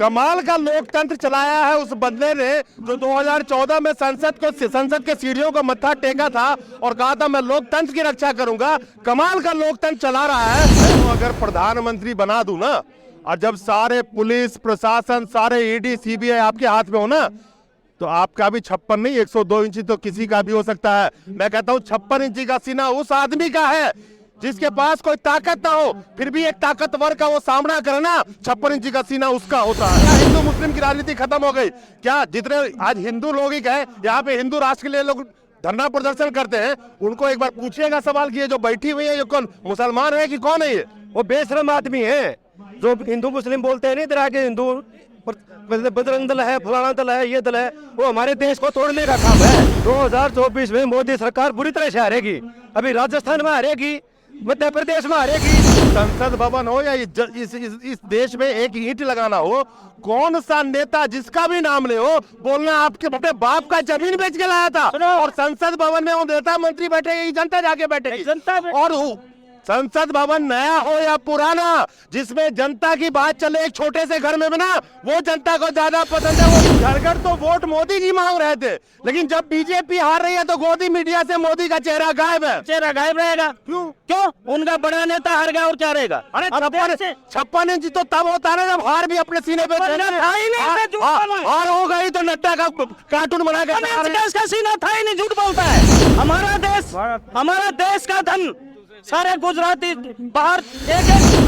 कमाल का लोकतंत्र चलाया है उस बंदे ने जो 2014 में संसद के सीढ़ियों को मत्था टेका था और कहा था मैं लोकतंत्र की रक्षा करूंगा। कमाल का लोकतंत्र चला रहा है। तो अगर प्रधानमंत्री बना दूं ना, और जब सारे पुलिस प्रशासन सारे ईडी सीबीआई आपके हाथ में हो ना, तो आपका भी 56 नहीं 102 इंची तो किसी का भी हो सकता है। मैं कहता हूँ 56 इंची का सीना उस आदमी का है जिसके पास कोई ताकत ना हो, फिर भी एक ताकतवर का वो सामना करना, 56 इंची का सीना उसका होता है। क्या हिंदू मुस्लिम की राजनीति खत्म हो गई क्या? जितने आज हिंदू लोग ही कहे यहाँ पे हिंदू राष्ट्र के लिए लोग धरना प्रदर्शन करते हैं, उनको एक बार पूछिएगा सवाल कि ये जो बैठी हुई है ये कौन मुसलमान है कि कौन है? ये वो बेशरम आदमी है जो हिंदू मुस्लिम बोलते हैं। नहीं तरह के हिंदू बजरंग दल है, फलाना दल है, ये दल है, वो हमारे देश को तोड़ने का काम है। 2024 में मोदी सरकार बुरी तरह से हारेगी। अभी राजस्थान में हारेगी, मध्य प्रदेश में हारेगी। संसद भवन हो या इस देश में एक ईंट लगाना हो, कौन सा नेता जिसका भी नाम ले हो बोलना आपके अपने बाप का जमीन बेच के लाया था और संसद भवन में वो नेता मंत्री बैठे, जनता जाके बैठेगी। और संसद भवन नया हो या पुराना, जिसमें जनता की बात चले एक छोटे से घर में बना, वो जनता को ज्यादा पसंद है। वो घर घर तो वोट मोदी जी मांग रहे थे, लेकिन जब बीजेपी हार रही है तो गोदी मीडिया से मोदी का चेहरा गायब है। चेहरा गायब रहेगा। क्यों? उनका बड़ा नेता हार गया और क्या रहेगा? अरे 56 इंच तो तब होता है जब हार भी अपने सीने पे हार हो गई तो नड्डा का कार्टून बना के इसका सीना था ही नहीं, झूठ बोलता है। हमारा देश का धन सारे गुजराती बाहर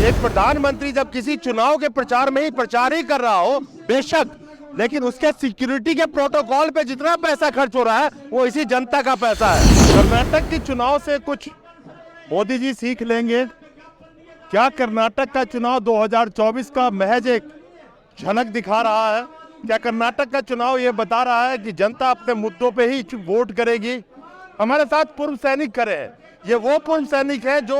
एक प्रधानमंत्री जब किसी चुनाव के प्रचार में ही प्रचार ही कर रहा हो, बेशक, लेकिन उसके सिक्योरिटी के प्रोटोकॉल पे जितना पैसा खर्च हो रहा है वो इसी जनता का पैसा है। कर्नाटक के चुनाव से कुछ मोदी जी सीख लेंगे क्या? कर्नाटक का चुनाव 2024 का महज एक झलक दिखा रहा है। क्या कर्नाटक का चुनाव ये बता रहा है कि जनता अपने मुद्दों पे ही वोट करेगी? हमारे साथ पूर्व सैनिक खड़े हैं। ये वो पूर्व सैनिक है जो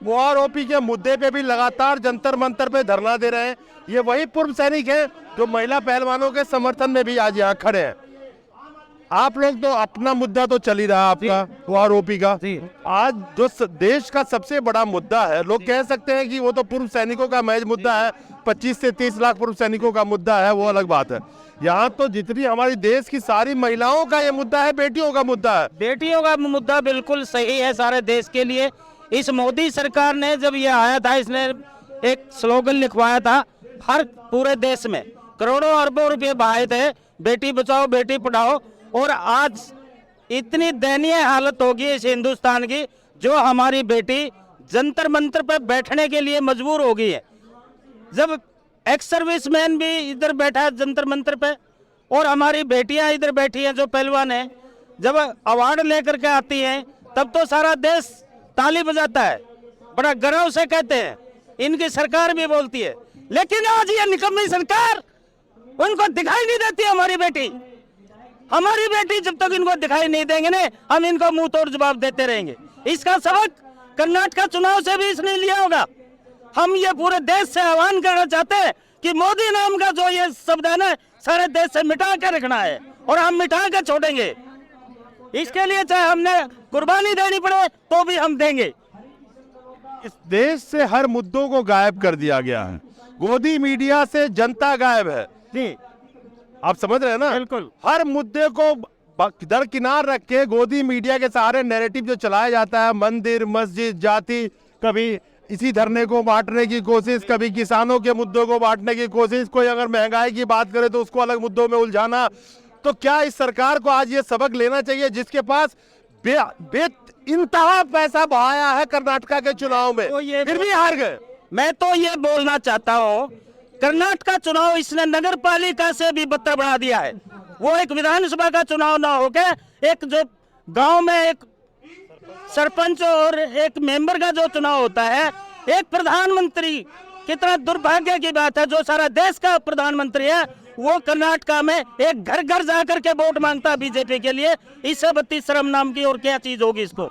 OROP के मुद्दे पे भी लगातार जंतर मंतर पे धरना दे रहे हैं। ये वही पूर्व सैनिक हैं जो महिला पहलवानों के समर्थन में भी आज यहाँ खड़े हैं। आप लोग तो अपना मुद्दा तो चल ही रहा है आपका OROP का। आज जो देश का सबसे बड़ा मुद्दा है, लोग कह सकते हैं कि वो तो पूर्व सैनिकों का महज मुद्दा है, 25 से 30 लाख पूर्व सैनिकों का मुद्दा है, वो अलग बात है। यहाँ तो जितनी हमारी देश की सारी महिलाओं का ये मुद्दा है, बेटियों का मुद्दा है। बेटियों का मुद्दा बिल्कुल सही है सारे देश के लिए। इस मोदी सरकार ने जब ये आया था, इसने एक स्लोगन लिखवाया था, हर पूरे देश में करोड़ों अरबों रुपए बहाए थे, बेटी बचाओ बेटी पढ़ाओ। और आज इतनी दयनीय हालत होगी इस हिंदुस्तान की, जो हमारी बेटी जंतर मंतर पर बैठने के लिए मजबूर हो गई है। जब एक्स सर्विसमैन भी इधर बैठा है जंतर मंतर पे, और हमारी बेटियां इधर बैठी हैं जो पहलवान है, जब अवार्ड लेकर के आती हैं तब तो सारा देश ताली बजाता है, बड़ा गर्व से कहते हैं। इनकी सरकार भी बोलती है, लेकिन आज ये निकम्मी सरकार, उनको दिखाई नहीं देती हमारी बेटी जब तक इनको दिखाई नहीं देंगे ना, हम इनको मुंह तोड़ जवाब देते रहेंगे। इसका सबक कर्नाटक चुनाव से भी इसने लिया होगा। हम ये पूरे देश से आह्वान करना चाहते हैं कि मोदी नाम का जो ये शब्द है ना, सारे देश से मिटा के रखना है, और हम मिटा के छोड़ेंगे। इसके लिए चाहे हमने कुर्बानी देनी पड़े तो भी हम देंगे। इस देश से हर मुद्दों को गायब कर दिया गया है, गोदी मीडिया से जनता गायब है जी। आप समझ रहे हैं ना? बिल्कुल। हर मुद्दे को दरकिनार रख के गोदी मीडिया के सहारे नैरेटिव जो चलाया जाता है, मंदिर मस्जिद जाति, कभी इसी धरने को बांटने की कोशिश, कभी किसानों के मुद्दों को बांटने की कोशिश, कोई अगर महंगाई की बात करे तो उसको अलग मुद्दों में उलझाना। तो क्या इस सरकार को आज ये सबक लेना चाहिए, जिसके पास इंतहा पैसा बहाया है कर्नाटक के चुनाव में, तो फिर भी हार गए? मैं तो ये बोलना चाहता हूँ, कर्नाटक का चुनाव इसने नगर पालिका से भी बदतर बना दिया है। वो एक विधानसभा का चुनाव ना होके एक जो गांव में एक सरपंच और एक मेंबर का जो चुनाव होता है, एक प्रधानमंत्री, कितना दुर्भाग्य की बात है, जो सारा देश का प्रधानमंत्री है वो कर्नाटक में एक घर घर जाकर के वोट मांगता बीजेपी के लिए। इससे बत्ती शर्म नाम की और क्या चीज होगी इसको?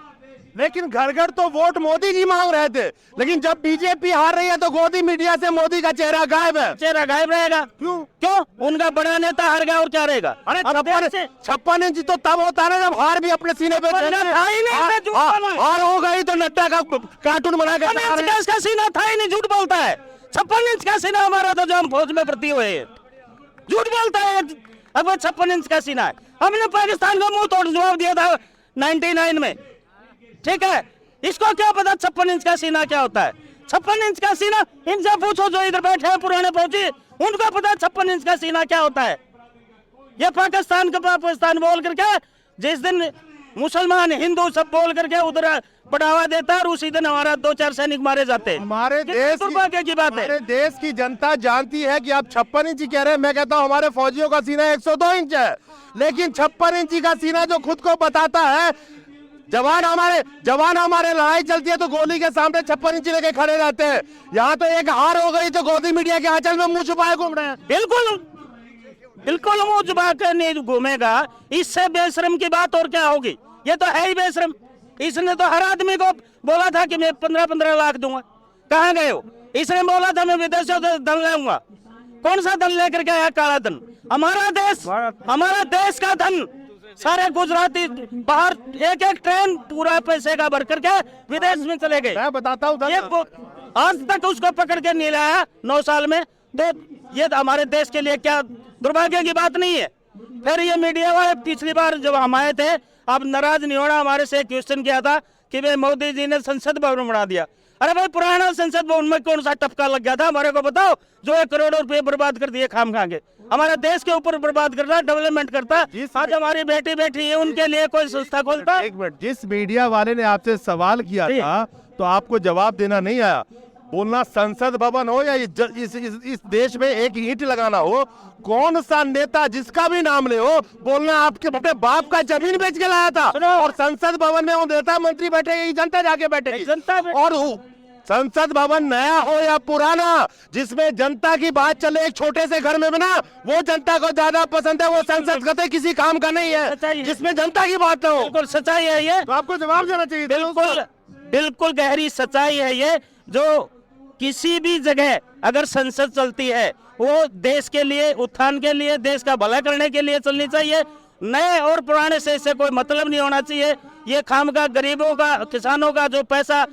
लेकिन घर घर तो वोट मोदी जी मांग रहे थे, लेकिन जब बीजेपी हार रही है तो गोदी मीडिया से मोदी का चेहरा गायब है। चेहरा गायब रहेगा। क्यों? उनका बड़ा नेता हार गया और क्या रहेगा? अरे 56 इंच तो तब होता है जब हार भी अपने सीने पे हार हो गई तो नड्डा का कार्टून बना के सीना था ही नहीं, झूठ बोलता है। 56 इंच का सीना हमारा था जो हम फौज में भर्ती हुए। झूठ बोलता है। अब 56 इंच का सीना है। हमने पाकिस्तान को मुंह तोड़ जवाब दिया था 99 में, ठीक है। इसको क्या पता 56 इंच का सीना क्या होता है। 56 इंच का सीना इनसे पूछो जो इधर बैठे हैं पुराने फौजी, उनको पता 56 इंच का सीना क्या होता है। ये पाकिस्तान का पाकिस्तान बोल करके जिस दिन मुसलमान हिंदू सब बोल करके उधर बढ़ावा देता है और उसी दिन हमारा 2-4 सैनिक मारे जाते हैं। हमारे कितने देश दुर्भाग्य की बात है। हमारे देश की जनता जानती है कि आप 56 इंची कह रहे हैं। मैं कहता हूं हमारे फौजियों का सीना 102 इंच है, लेकिन 56 इंची का सीना जो खुद को बताता है, जवान हमारे लड़ाई चलती है तो गोली के सामने 56 इंची लेके खड़े रहते हैं। यहाँ तो एक हार हो गई तो गोदी मीडिया के आंचल में मुंह छुपाए घूम रहे हैं। बिल्कुल मुंह छुपा कर नहीं घूमेगा। इससे बेशरम की बात और क्या होगी। ये तो है ही बेशरम। इसने तो हर आदमी को बोला था कि मैं 15-15 लाख दूंगा। कहाँ गए हो। इसने बोला था मैं विदेशों से धन लाऊंगा। कौन सा धन लेकर के आया। काला धन। हमारा देश का धन सारे गुजराती बाहर एक ट्रेन पूरा पैसे का भर करके विदेश में चले गए। मैं बताता हूँ आज तक उसको पकड़ के नहीं लाया 9 साल में। तो ये हमारे देश के लिए क्या दुर्भाग्य की बात नहीं है। फिर ये मीडिया वाले पिछली बार जब हम आए थे, आप नाराज नहीं होना, हमारे से क्वेश्चन किया था कि भाई मोदी जी ने संसद भवन बना दिया। अरे भाई पुराना संसद भवन में कौन सा टपका लग गया था हमारे को बताओ, जो 1 करोड़ रुपए बर्बाद कर दिए खाम खा के। हमारे देश के ऊपर बर्बाद करता, डेवलपमेंट करता। आज हमारी बेटी बैठी है, उनके लिए कोई संस्था खोलता। एक मिनट, जिस मीडिया वाले ने आपसे सवाल किया था तो आपको जवाब देना नहीं आया। बोलना संसद भवन हो या इस देश में एक ईंट लगाना हो, कौन सा नेता जिसका भी नाम ले हो, बोलना आपके अपने बाप का जमीन बेच के लाया था और संसद भवन में वो नेता मंत्री बैठे, जनता जाके बैठेगी। और संसद भवन नया हो या पुराना, जिसमें जनता की बात चले एक छोटे से घर में बना, वो जनता को ज्यादा पसंद है। वो संसद कतई किसी काम का नहीं है जिसमें जनता की बात ना हो। बिल्कुल सच्चाई है ये, तो आपको जवाब देना चाहिए। बिल्कुल गहरी सच्चाई है ये। जो किसी भी जगह अगर संसद चलती है वो देश के लिए, उत्थान के लिए, देश का भला करने के लिए चलनी चाहिए। नए और पुराने से इससे कोई मतलब नहीं होना चाहिए। ये खाम का गरीबों का, किसानों का जो पैसा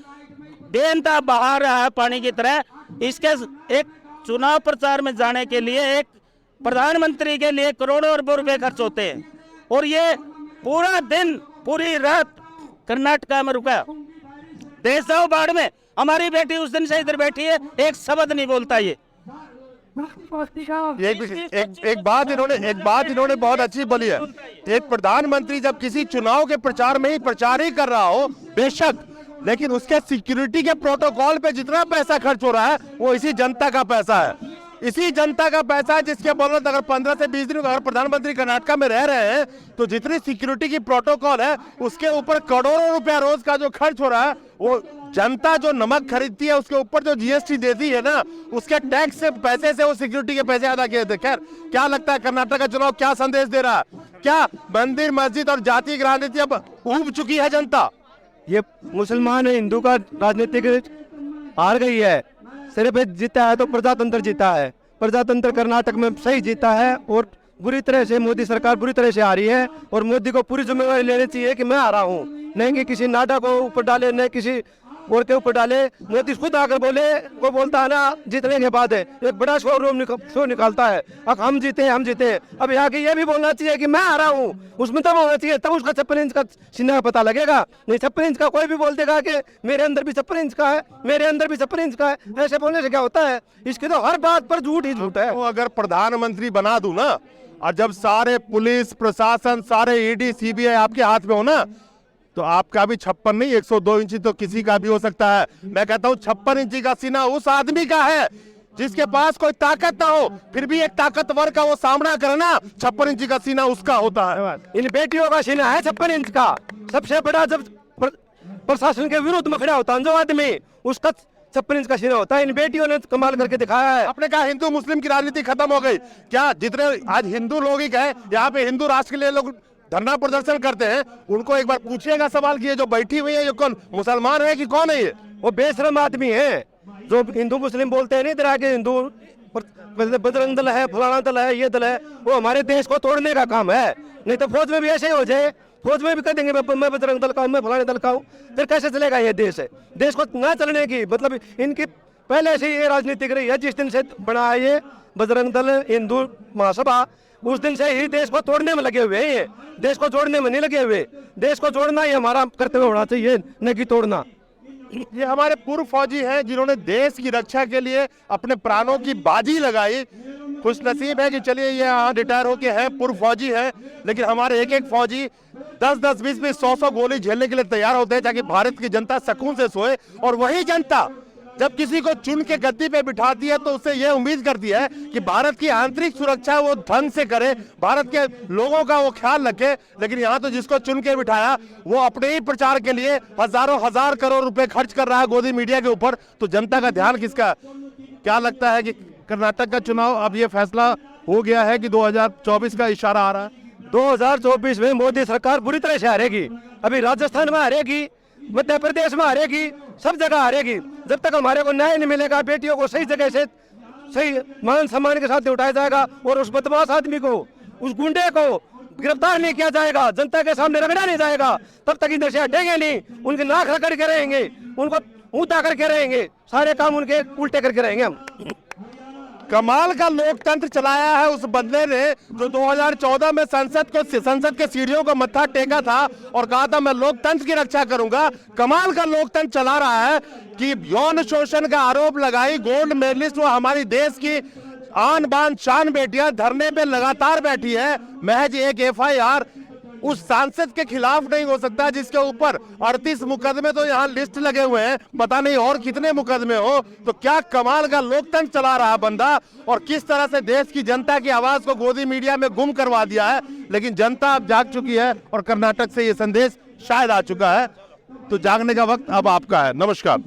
बेनता बहा रहा है पानी की तरह, इसके एक चुनाव प्रचार में जाने के लिए एक प्रधानमंत्री के लिए करोड़ों अरबों रुपए खर्च होते हैं। और ये पूरा दिन पूरी रात कर्नाटका में रुका। देश जाओ बाढ़ में, हमारी बेटी उस दिन से इधर बैठी है, एक शब्द नहीं बोलता। ये एक बात इन्होंने बहुत अच्छी बोली है। एक प्रधानमंत्री जब किसी चुनाव के प्रचार में ही प्रचार ही कर रहा हो, बेशक, लेकिन उसके सिक्योरिटी के प्रोटोकॉल पे जितना पैसा खर्च हो रहा है वो इसी जनता का पैसा है। इसी जनता का पैसा है जिसके बदौलत अगर 15 से 20 दिन अगर प्रधानमंत्री कर्नाटका में रह रहे हैं तो जितनी सिक्योरिटी की प्रोटोकॉल है उसके ऊपर करोड़ों रुपया रोज का जो खर्च हो रहा है, वो जनता जो नमक खरीदती है उसके ऊपर जो जीएसटी देती है ना, उसके टैक्स से पैसे से वो सिक्योरिटी के पैसे अदा किए थे। खैर, क्या लगता है कर्नाटक का चुनाव क्या संदेश दे रहा है? क्या मंदिर मस्जिद और जाति की राजनीति अब उब चुकी है जनता? ये मुसलमान हिंदू का राजनीतिक हार गई है। सिर्फ जीता है तो प्रजातंत्र जीता है। प्रजातंत्र कर्नाटक में सही जीता है और बुरी तरह से मोदी सरकार बुरी तरह से आ रही है। और मोदी को पूरी जिम्मेवारी लेनी चाहिए कि मैं आ रहा हूँ, नहीं कि किसी नाडा को ऊपर डाले, न किसी और के ऊपर डाले। मोदी खुद आकर बोले, वो बोलता है ना जीतने के बाद है एक बड़ा शो निकालता है, अब हम जीते। अब यहाँ के ये भी बोलना चाहिए कि मैं आ रहा हूँ, उसमें तब होना चाहिए, तब उसका 56 इंच का सीना पता लगेगा। नहीं 56 इंच का कोई भी बोल देगा कि मेरे अंदर भी 56 इंच का है, मेरे अंदर भी 56 इंच का है। ऐसे बोलने से क्या होता है? इसकी तो हर बात पर झूठ ही झूठ है। तो अगर प्रधानमंत्री बना दूं ना, और जब सारे पुलिस प्रशासन, सारे ईडी सीबीआई आपके हाथ में हो ना, तो आपका भी 56 नहीं 102 इंची तो किसी का भी हो सकता है। मैं कहता हूँ 56 इंची का सीना उस आदमी का है जिसके पास कोई ताकत ना हो, फिर भी एक ताकतवर का वो सामना करना, 56 इंची का सीना उसका होता है। इन बेटियों का सीना है 56 इंच का। सबसे बड़ा जब प्रशासन के विरुद्ध में खड़ा होता है जो आदमी, उसका 56 इंच का सीना होता है। इन बेटियों ने कमाल करके दिखाया है। आपने कहा हिंदू मुस्लिम की राजनीति खत्म हो गई, क्या जितने आज हिंदू लोग ही कहे यहाँ पे हिंदू राष्ट्र के लिए लोग धरना प्रदर्शन करते हैं, उनको एक बार पूछिएगा सवाल कि ये जो बैठी हुई है ये कौन मुसलमान है कि कौन है? ये वो बेशरम आदमी है जो हिंदू मुस्लिम बोलते हैं। नहीं तरह के हिंदू बजरंग दल है, फलाना दल है, ये दल है, वो हमारे देश को तोड़ने का काम है। नहीं तो फौज में भी ऐसे ही हो जाए, फौज में भी कह देंगे मैं बजरंग दल का हूँ, मैं फलाने दल का हूँ, फिर कैसे चलेगा ये देश? है देश को ना चलने की मतलब इनकी पहले से ये राजनीतिक रही है। जिस दिन से बना है ये बजरंग दल हिंदू महासभा, उस दिन से ही देश को तोड़ने में लगे हुए हैं। ये देश को जोड़ने में नहीं लगे हुए। देश को जोड़ना ही हमारा कर्तव्य होना चाहिए, न कि तोड़ना। ये हमारे पूर्व फौजी हैं जिन्होंने देश की रक्षा के लिए अपने प्राणों की बाजी लगाई। खुश नसीब है कि चलिए ये यहाँ रिटायर होके हैं, पूर्व फौजी हैं, लेकिन हमारे एक एक फौजी 10-10, 20-20, 100-100 गोली झेलने के लिए तैयार होते हैं ताकि भारत की जनता सुकून से सोए। और वही जनता जब किसी को चुन के गद्दी पे बिठाती है तो उससे यह उम्मीद करती है कि भारत की आंतरिक सुरक्षा वो ढंग से करे, भारत के लोगों का वो ख्याल रखे। लेकिन यहाँ तो जिसको चुन के बिठाया वो अपने ही प्रचार के लिए हजारों हजार करोड़ रुपए खर्च कर रहा है गोदी मीडिया के ऊपर। तो जनता का ध्यान किसका? क्या लगता है कि कर्नाटक का चुनाव अब ये फैसला हो गया है कि 2024 का इशारा आ रहा है? 2024 में मोदी सरकार बुरी तरह से हारेगी। अभी राजस्थान में हारेगी, मध्य प्रदेश में हारेगी, सब जगह हारेगी। जब तक हमारे को न्याय नहीं मिलेगा, बेटियों को सही जगह से सही मान सम्मान के साथ नहीं उठाया जाएगा और उस बदमाश आदमी को, उस गुंडे को गिरफ्तार नहीं किया जाएगा, जनता के सामने रगड़ा नहीं जाएगा, तब तक नशे हटेंगे नहीं। उनकी नाक रगड़ के रहेंगे, उनको ऊँचा करके रहेंगे, सारे काम उनके उल्टे करके रहेंगे हम। कमाल का लोकतंत्र चलाया है उस बंदे ने जो 2014 में संसद के सीढ़ियों को मत्था टेका था और कहा था मैं लोकतंत्र की रक्षा करूंगा। कमाल का लोकतंत्र चला रहा है कि यौन शोषण का आरोप लगाई गोल्ड मेडलिस्ट, वो हमारी देश की आन बान शान बेटियां धरने पे लगातार बैठी है। महज एक FIR उस सांसद के खिलाफ नहीं हो सकता जिसके ऊपर 38 मुकदमे तो यहाँ लिस्ट लगे हुए हैं, पता नहीं और कितने मुकदमे हो। तो क्या कमाल का लोकतंत्र चला रहा बंदा और किस तरह से देश की जनता की आवाज को गोदी मीडिया में गुम करवा दिया है। लेकिन जनता अब जाग चुकी है और कर्नाटक से ये संदेश शायद आ चुका है। तो जागने का वक्त अब आपका है। नमस्कार।